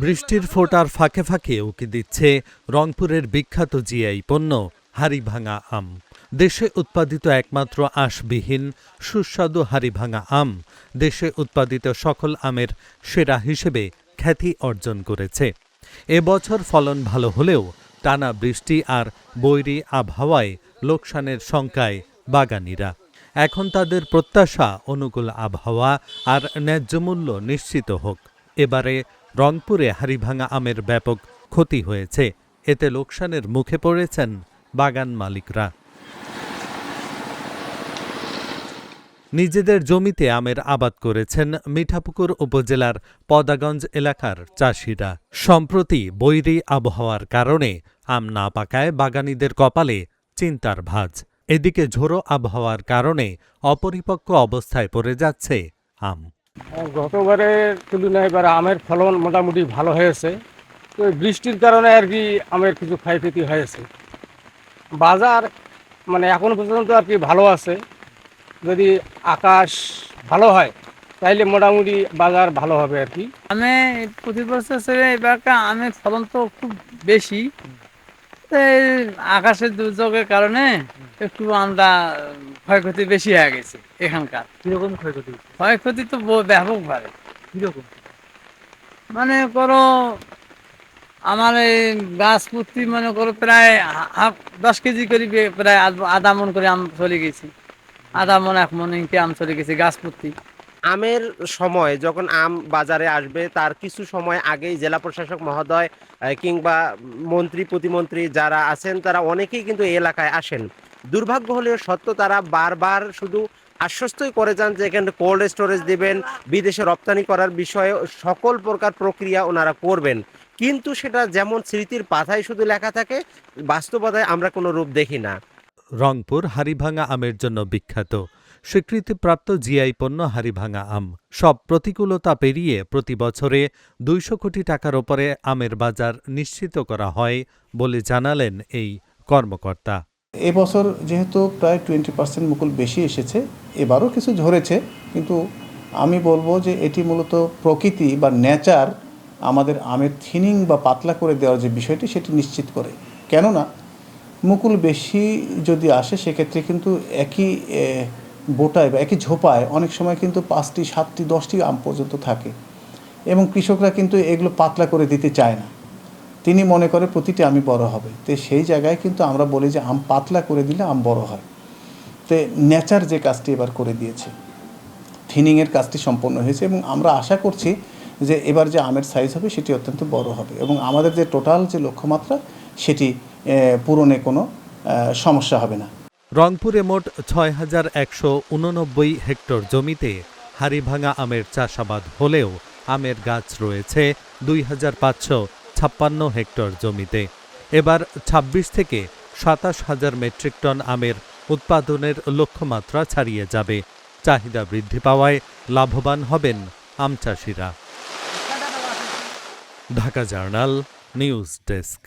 বৃষ্টির ফোঁটার ফাঁকে ফাঁকে উকি দিচ্ছে রংপুরের বিখ্যাত জিআই পণ্য হাড়িভাঙা আম। দেশে উৎপাদিত একমাত্র আঁশবিহীন সুস্বাদু হাড়িভাঙা আম দেশে উৎপাদিত সকল আমের সেরা হিসেবে খ্যাতি অর্জন করেছে। এবছর ফলন ভালো হলেও টানা বৃষ্টি আর বৈরী আবহাওয়ায় লোকসানের শঙ্কায় বাগানীরা। এখন তাদের প্রত্যাশা অনুকূল আবহাওয়া আর ন্যায্য মূল্য নিশ্চিত হোক। এবারে রংপুরে হাড়িভাঙা আমের ব্যাপক ক্ষতি হয়েছে, এতে লোকসানের মুখে পড়েছেন বাগান মালিকরা। নিজেদের জমিতে আমের আবাদ করেছেন মিঠাপুকুর উপজেলার পদাগঞ্জ এলাকার চাষিরা। সম্প্রতি বৈরী আবহাওয়ার কারণে আম না পাকায় বাগানীদের কপালে চিন্তার ভাঁজ। এদিকে ঝোড়ো আবহাওয়ার কারণে অপরিপক্ক অবস্থায় পড়ে যাচ্ছে আম। গতবারের তুলনায় এবার আমের ফলন মোটামুটি ভালো হয়েছে। তো বৃষ্টির কারণে আর কি আমের কিছু ক্ষয়ক্ষতি হয়েছে। বাজার এখনো পর্যন্ত আর কি ভালো আছে। যদি আকাশ ভালো হয় তাইলে মোটামুটি বাজার ভালো হবে আর কি। আমি প্রতি বছর এবারকার আমের ফলন তো খুব বেশি, আকাশের দুর্যোগের কারণে একটু আমরা ক্ষয়ক্ষতি বেশি হয়ে গেছে এখানকার। কিরকম ক্ষয়ক্ষতি? ক্ষয়ক্ষতি তো ব্যাপক ভাবে। কিরকম? মনে করো আমার এই গাছ প্রতি মনে করো প্রায় 10 কেজি করে প্রায় আধা মন করে আম চলে গেছি, আধা মন 1 মন ইনকে আম চলে গেছে গাছ প্রতি। আমের সময় যখন আম বাজারে আসবে তার কিছু সময় আগেই জেলা প্রশাসক মহোদয় কিংবা মন্ত্রী প্রতিমন্ত্রী যারা আছেন তারা অনেকেই কিন্তু এই এলাকায় আসেন। দুর্ভাগ্য হলেও সত্য, তারা বারবার শুধু আশ্বস্তই করে যান যে এখানে কোল্ড স্টোরেজ দেবেন, বিদেশে রপ্তানি করার বিষয়ে সকল প্রকার প্রক্রিয়া ওনারা করবেন, কিন্তু সেটা যেমন স্মৃতির পাতায় শুধু লেখা থাকে, বাস্তবতায় আমরা কোনো রূপ দেখি না। রংপুর হাড়িভাঙা আমের জন্য বিখ্যাত। স্বীকৃতিপ্রাপ্ত জিআই পণ্য হাড়িভাঙা আম সব প্রতিকূলতা পেরিয়ে প্রতি বছরে 200 কোটি টাকার ওপরে আমের বাজার নিশ্চিত করা হয় বলে জানালেন এই কর্মকর্তা। এবছর যেহেতু প্রায় 20% মুকুল বেশি এসেছে, এবারও কিছু ঝরেছে, কিন্তু আমি বলবো যে এটি মূলত প্রকৃতি বা নেচার আমাদের আমের থিনিং বা পাতলা করে দেওয়ার যে বিষয়টি সেটি নিশ্চিত করে। কেননা মুকুল বেশি যদি আসে সেক্ষেত্রে কিন্তু একই বোটায় বা একই ঝোপায় অনেক সময় কিন্তু 5টি 7টি 10টি আম পর্যন্ত থাকে, এবং কৃষকরা কিন্তু এগুলো পাতলা করে দিতে চায় না। তিনি মনে করে প্রতিটি আমই বড় হবে, তো সেই জায়গায় কিন্তু আমরা বলি যে আম পাতলা করে দিলে আম বড় হয়। তো নেচার যে কাজটি এবার করে দিয়েছে, থিনিংয়ের কাজটি সম্পন্ন হয়েছে, এবং আমরা আশা করছি যে এবার যে আমের সাইজ হবে সেটি অত্যন্ত বড় হবে, এবং আমাদের যে টোটাল যে লক্ষ্যমাত্রা সেটি পূরণে কোনো সমস্যা হবে না। রংপুরে মোট 6,189 হেক্টর জমিতে হাড়িভাঙা আমের চাষাবাদ হলেও আমের গাছ রয়েছে 2,556 হেক্টর জমিতে। এবার 26 থেকে 27,000 মেট্রিক টন আমের উৎপাদনের লক্ষ্যমাত্রা ছাড়িয়ে যাবে। চাহিদা বৃদ্ধি পাওয়ায় লাভবান হবেন আম চাষিরা। Dhaka journal news desk.